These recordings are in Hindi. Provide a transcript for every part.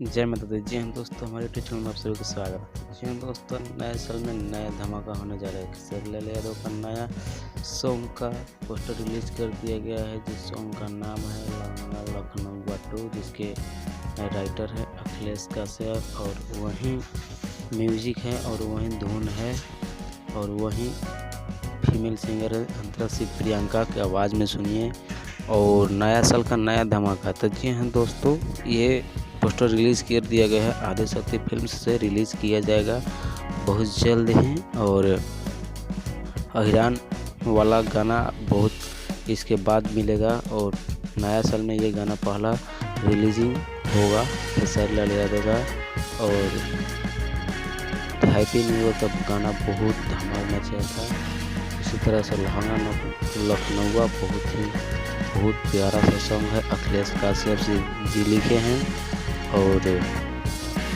जय माता दी। जी हाँ दोस्तों, हमारे यूट्यूब चैनल में आप सभी का स्वागत है। जी हाँ दोस्तों, नए साल में नया धमाका होने जा रहा है। खेसारी लाल यादव का नया सॉन्ग का पोस्टर रिलीज कर दिया गया है, जिस सॉन्ग का नाम है लंगा लखनऊ 2, जिसके राइटर है अखिलेश कश्यप, और वहीं म्यूजिक है और वहीं धुन है और वहीं फीमेल सिंगर है अंतरा सिंह प्रियंका की आवाज़ में सुनिए। और नया साल का नया धमाका। तो जी हाँ दोस्तों, ये पोस्टर रिलीज़ कर दिया गया है, आदिशक्ति फिल्म्स से रिलीज़ किया जाएगा बहुत जल्द ही। और अहिरान वाला गाना बहुत इसके बाद मिलेगा और नया साल में ये गाना पहला रिलीजिंग होगा खेसारी लाल यादव का। और हैप्पी न्यू ईयर का गाना बहुत धमाल मचा था। इसी तरह से लहंगा लखनऊ बहुत प्यारा सा सॉन्ग है, अखिलेश कश्यप जी लिखे हैं। और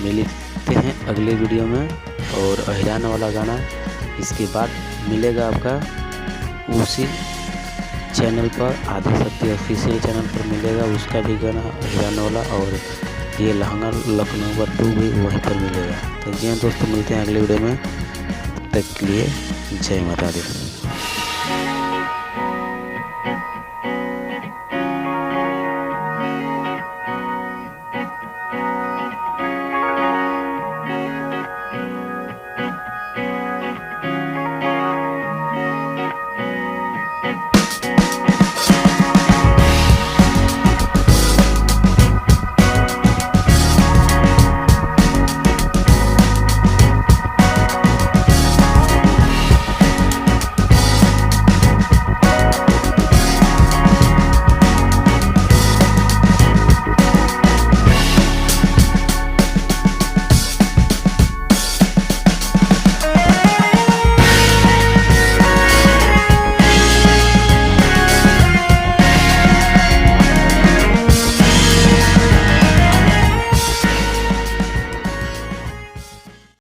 मिलते हैं अगले वीडियो में। और अहिरान वाला गाना इसके बाद मिलेगा आपका उसी चैनल पर, आदिशक्ति ऑफिशियल चैनल पर मिलेगा उसका भी गाना अहिरान वाला। और ये लहंगा लखनऊ 2 भी वहीं पर मिलेगा। तो जी हाँ दोस्तों, मिलते हैं अगले वीडियो में। तब तक के लिए जय माता दी।